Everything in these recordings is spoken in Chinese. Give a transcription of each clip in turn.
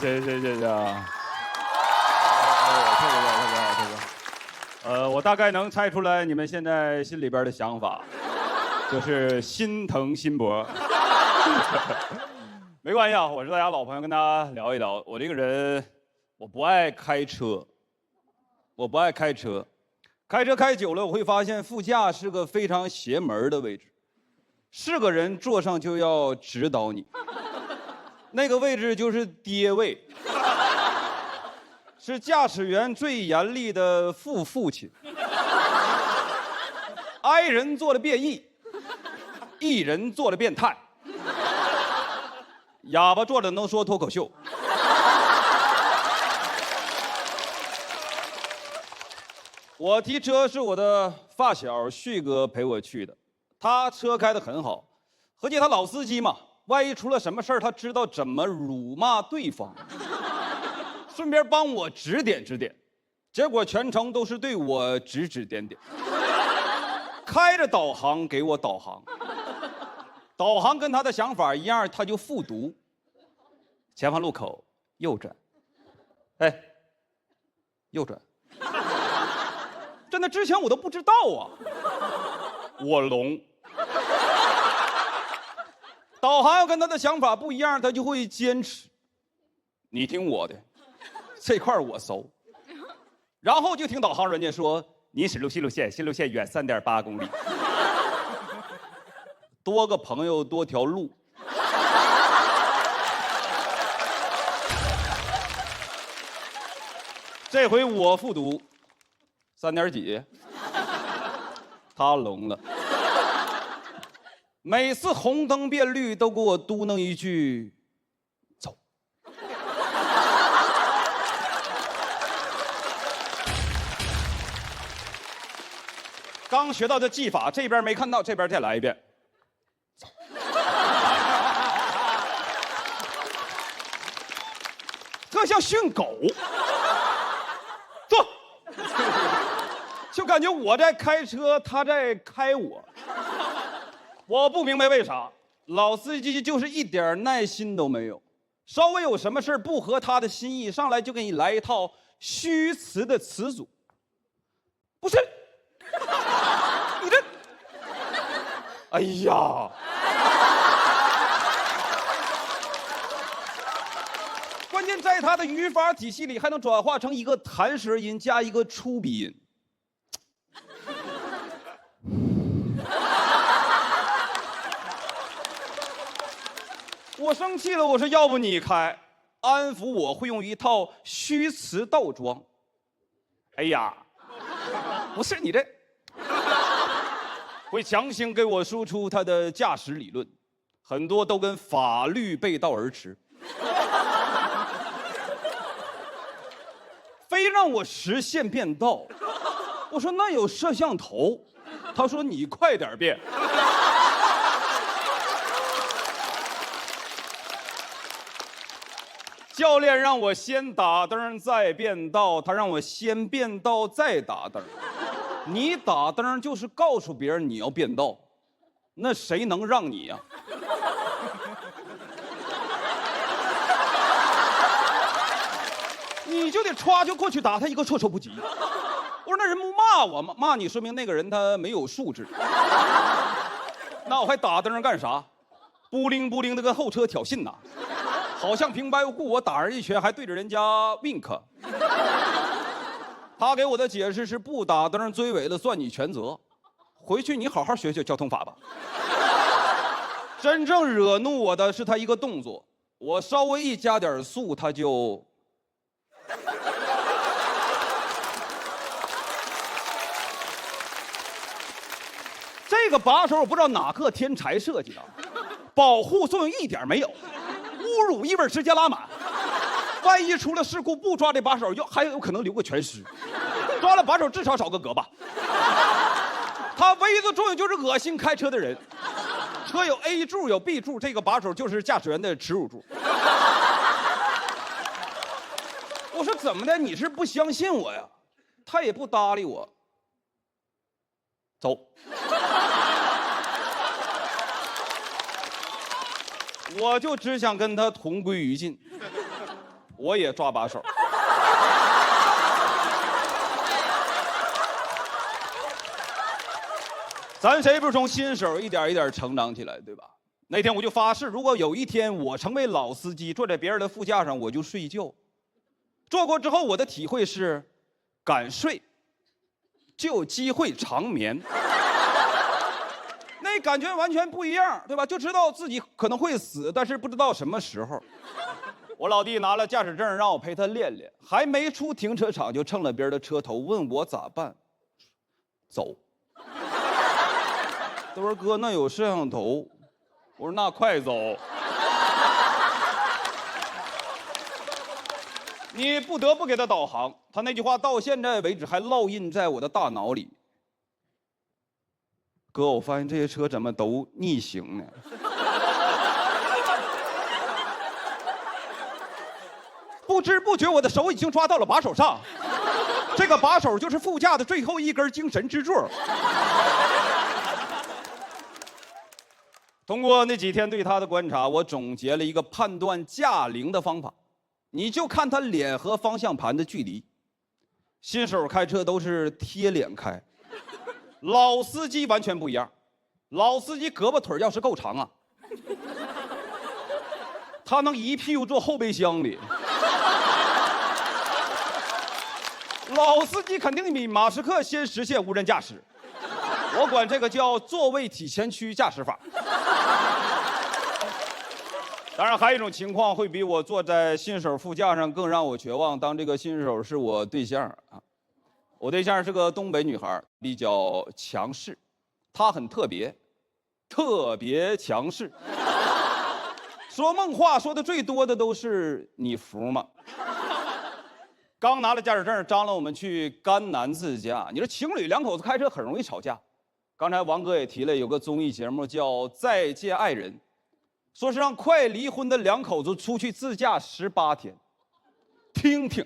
谢啊！特别好，特别好，特别好。我大概能猜出来你们现在心里边的想法，就是心疼辛博。没关系啊，我是大家老朋友，跟大家聊一聊。我这个人，我不爱开车，我不爱开车，开车开久了，我会发现副驾是个非常邪门的位置，是个人坐上就要指导你。那个位置就是爹位，是驾驶员最严厉的父亲。I 人做了变异，E 人做了变态，哑巴坐着能说脱口秀。我提车是我的发小旭哥陪我去的，他车开得很好，合计他老司机嘛。万一出了什么事儿，他知道怎么辱骂对方，顺便帮我指点指点。结果全程都是对我指指点点，开着导航给我导航，导航跟他的想法一样，他就复读。前方路口右转，哎，右转。真的之前我都不知道啊，我聋。导航要跟他的想法不一样，他就会坚持。你听我的，这块我熟。然后就听导航人家说，你驶新路线，新路线远3.8公里。多个朋友多条路。这回我复读，3点几，他聋了。每次红灯变绿都给我嘟囔一句走。刚学到的技法，这边没看到，这边再来一遍走。特像训狗。坐。就感觉我在开车，他在开我。我不明白为啥老司机就是一点耐心都没有，稍微有什么事不合他的心意，上来就给你来一套虚词的词组。不是，你这，哎呀，关键在他的语法体系里还能转化成一个弹舌音加一个出鼻音。我生气了，我说要不你开，安抚我会用一套虚词倒装。哎呀，不是你这，会强行给我输出他的驾驶理论，很多都跟法律背道而驰，非让我实线变道。我说那有摄像头，他说你快点变。教练让我先打灯再变道，他让我先变道再打灯。你打灯就是告诉别人你要变道，那谁能让你呀？你就得歘就过去打他一个措手不及。我说那人不骂我吗？骂你说明那个人他没有素质。那我还打灯干啥？不灵不灵的跟后车挑衅呐。好像平白无故我打人一拳，还对着人家 wink。他给我的解释是不打灯追尾了算你全责，回去你好好学学交通法吧。真正惹怒我的是他一个动作，我稍微一加点速他就。这个把手我不知道哪个天才设计的，保护作用一点没有。侮辱意味直接拉满，万一出了事故不抓这把手，还有可能留个全尸。抓了把手至少少个胳膊。它唯一的作用就是恶心开车的人。车有 A 柱有 B 柱，这个把手就是驾驶员的耻辱柱。我说怎么的？你是不相信我呀？他也不搭理我。走。我就只想跟他同归于尽。我也抓把手。咱谁不是从新手一点一点成长起来，对吧？那天我就发誓，如果有一天我成为老司机，坐在别人的副驾上，我就睡觉。坐过之后，我的体会是，敢睡，就有机会长眠。那感觉完全不一样，对吧？就知道自己可能会死，但是不知道什么时候。我老弟拿了驾驶证，让我陪他练练，还没出停车场就蹭了别人的车头，问我咋办。走。他说哥，那有摄像头。我说那快走。你不得不给他导航，他那句话到现在为止还烙印在我的大脑里。哥，我发现这些车怎么都逆行呢？不知不觉我的手已经抓到了把手上，这个把手就是副驾的最后一根精神支柱。通过那几天对他的观察，我总结了一个判断驾龄的方法，你就看他脸和方向盘的距离。新手开车都是贴脸开，老司机完全不一样。老司机胳膊腿要是够长啊，他能一屁股坐后备箱里。老司机肯定比马斯克先实现无人驾驶，我管这个叫座位体前驱驾驶法。当然，还有一种情况会比我坐在新手副驾上更让我绝望。当这个新手是我对象啊，我对象是个东北女孩，比较强势，她很特别，特别强势。说梦话说的最多的都是你服吗？刚拿了驾驶证，张罗我们去甘南自驾。你说情侣两口子开车很容易吵架。刚才王哥也提了，有个综艺节目叫《再见爱人》，说是让快离婚的两口子出去自驾18天，听听，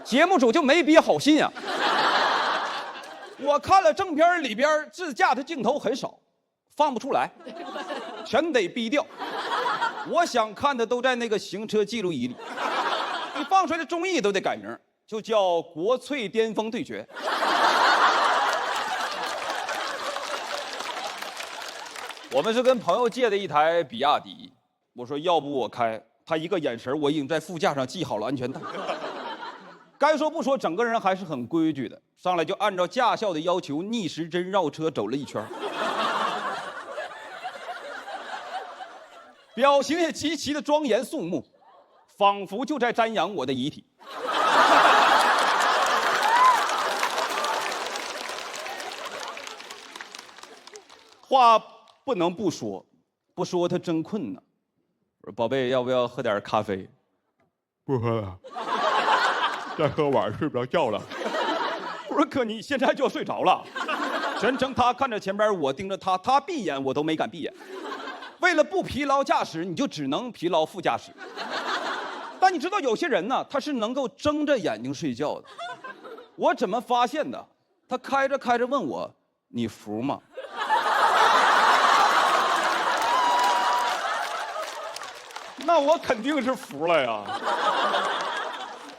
节目组就没憋好心呀。我看了正片里边自驾的镜头很少，放不出来，全得逼掉。我想看的都在那个行车记录仪里，你放出来的综艺都得改名，就叫《国粹巅峰对决》。我们是跟朋友借的一台比亚迪，我说要不我开，他一个眼神，我已经在副驾上系好了安全带。该说不说，整个人还是很规矩的，上来就按照驾校的要求逆时针绕车走了一圈，表情也极其的庄严肃穆，仿佛就在瞻仰我的遗体。话不能不说，不说他真困呢。我说宝贝，要不要喝点咖啡？不喝了，再喝晚上睡不着觉了。我说哥，你现在就要睡着了。全程他看着前边，我盯着他，他闭眼我都没敢闭眼。为了不疲劳驾驶，你就只能疲劳副驾驶。但你知道有些人呢，他是能够睁着眼睛睡觉的。我怎么发现的？他开着开着问我：“你服吗？”那我肯定是服了呀。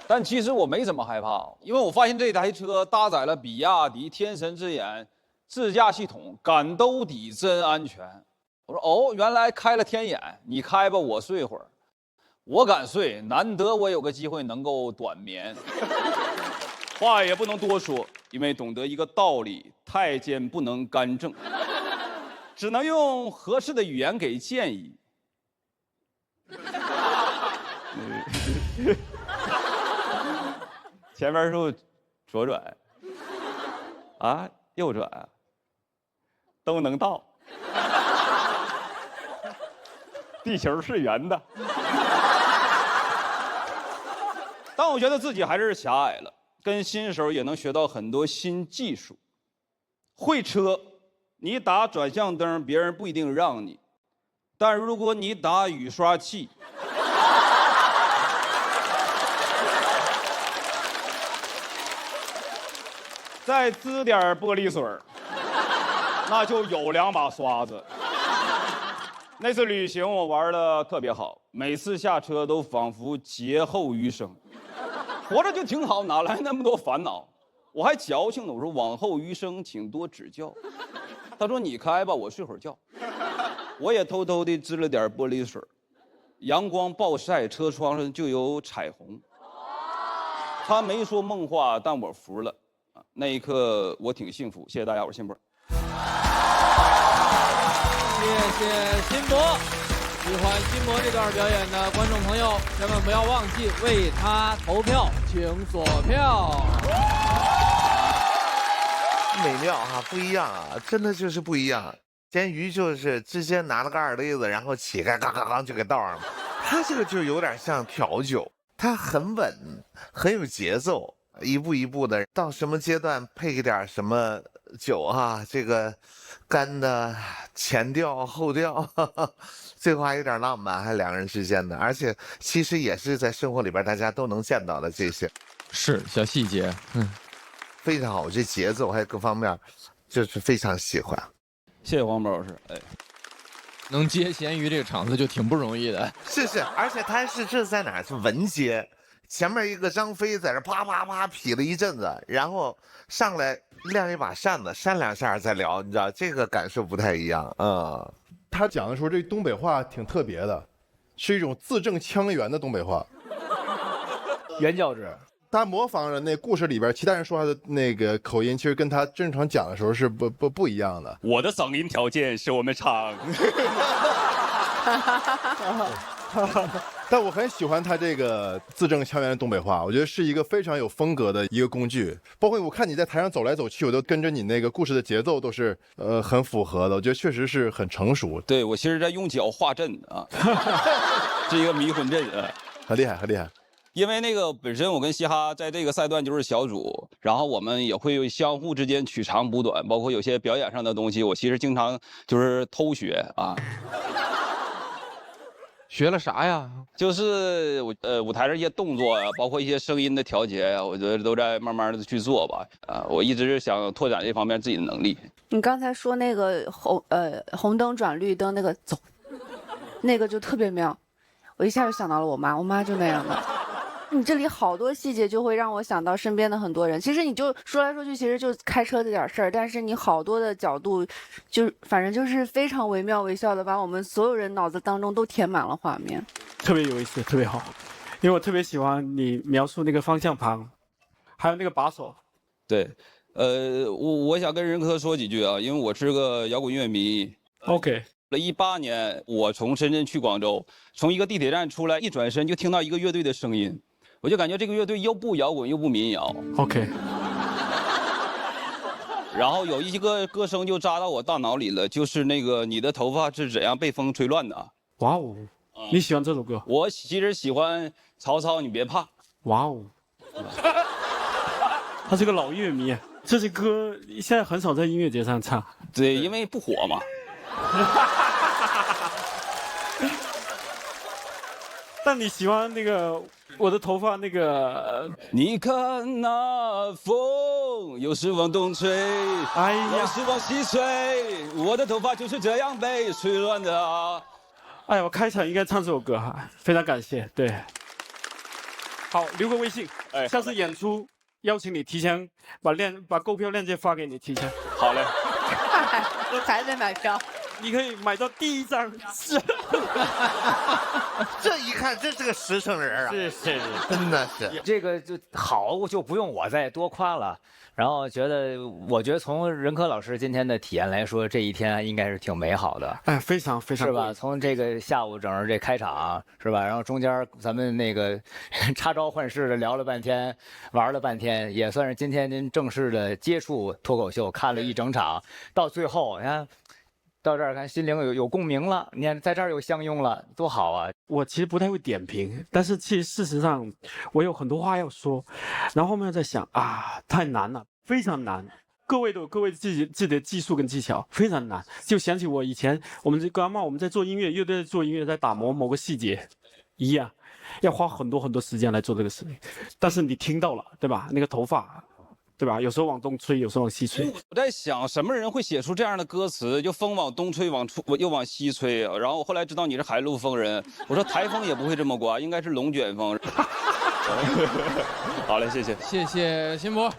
但其实我没怎么害怕，因为我发现这台车搭载了比亚迪天神之眼自驾系统，敢兜底真安全。我说哦，原来开了天眼，你开吧，我睡会儿。我敢睡，难得我有个机会能够短眠。话也不能多说，因为懂得一个道理：太监不能干政，只能用合适的语言给建议。前面是左转，啊，右转，都能到。地球是圆的。但我觉得自己还是狭隘了，跟新手也能学到很多新技术。会车，你打转向灯，别人不一定让你，但如果你打雨刷器，再滋点玻璃水，那就有2把刷子。那次旅行我玩的特别好，每次下车都仿佛劫后余生。活着就挺好，哪来那么多烦恼？我还矫情呢，我说往后余生请多指教。他说你开吧，我睡会儿觉。我也偷偷地支了点玻璃水，阳光暴晒，车窗上就有彩虹。他没说梦话，但我服了。那一刻我挺幸福，谢谢大家，我是辛波。谢谢辛博，喜欢辛博这段表演的观众朋友，千万不要忘记为他投票，请锁票。美妙啊，不一样啊，真的就是不一样。咸鱼就是直接拿了个二勒子，然后起开，刚刚刚就给倒上了。他这个就有点像调酒，他很稳，很有节奏，一步一步的，到什么阶段配一点什么酒啊，这个干的前调后调，最后还有点浪漫，还两个人之间的，而且其实也是在生活里边大家都能见到的这些，是小细节，非常好，这节奏还有各方面，就是非常喜欢。谢谢黄渤老师，哎，能接咸鱼这个场子就挺不容易的。是，而且他是这在哪儿？是文街，前面一个张飞在这啪啪啪劈了一阵子，然后上来亮一把扇子，扇两下再聊，你知道这个感受不太一样。他讲的时候，这东北话挺特别的，是一种字正腔圆的东北话。原教旨。他模仿着那故事里边其他人说话的那个口音，其实跟他正常讲的时候是不一样的。我的嗓音条件是我们厂。但我很喜欢他这个字正腔圆的东北话，我觉得是一个非常有风格的一个工具。包括我看你在台上走来走去，我都跟着你那个故事的节奏都是很符合的，我觉得确实是很成熟。对，我其实在用脚画阵啊，是一个迷魂阵啊，很厉害，很厉害。因为那个本身我跟嘻哈在这个赛段就是小组，然后我们也会相互之间取长补短，包括有些表演上的东西，我其实经常就是偷学啊。学了啥呀？就是舞台上一些动作呀，包括一些声音的调节呀，我觉得都在慢慢的去做吧。我一直是想拓展这方面自己的能力。你刚才说那个红灯转绿灯那个走，那个就特别妙，我一下就想到了我妈就那样的。你这里好多细节就会让我想到身边的很多人。其实你就说来说去，其实就开车这点事儿，但是你好多的角度，就反正就是非常惟妙惟肖的，把我们所有人脑子当中都填满了画面，特别有意思，特别好。因为我特别喜欢你描述那个方向盘，还有那个把手。对，我想跟任科说几句啊，因为我是个摇滚乐迷。OK。18年，我从深圳去广州，从一个地铁站出来，一转身就听到一个乐队的声音。我就感觉这个乐队又不摇滚又不民谣 ，OK， 然后有一个歌声就扎到我大脑里了，就是那个你的头发是怎样被风吹乱的。哇哦，你喜欢这首歌？我其实喜欢曹操，你别怕。哇哦，他是个老乐迷，这些歌现在很少在音乐节上唱。对，因为不火嘛。但你喜欢那个我的头发那个？你看那风，有时往东吹，哎呀，有时往西吹，我的头发就是这样被吹乱的啊。哎呀，我开场应该唱这首歌哈，非常感谢。对，好，留个微信，下次演出邀请你提前把购票链接发给你，提前。好嘞。还在买票。你可以买到第一张，是，这一看这是个实诚人啊，是，真的是这个就好，就不用我再多夸了。然后我觉得从任科老师今天的体验来说，这一天应该是挺美好的。哎，非常非常是吧？从这个下午整个这开场是吧？然后中间咱们那个插招换式的聊了半天，玩了半天，也算是今天您正式的接触脱口秀，看了一整场，到最后你看。到这儿看心灵有共鸣了，你看在这儿有相拥了，多好啊！我其实不太会点评，但是其实事实上我有很多话要说，然后后面在想啊，太难了，非常难。各位都有各位自己的技术跟技巧，非常难。就想起我以前我们在做音乐，乐队在做音乐，在打磨某个细节一样，要花很多时间来做这个事情。但是你听到了，对吧？那个头发。对吧？有时候往东吹，有时候往西吹。我在想，什么人会写出这样的歌词？就风往东吹，又往西吹。然后我后来知道你是海陆丰人，我说台风也不会这么刮，应该是龙卷风。好嘞，谢谢，谢谢辛博。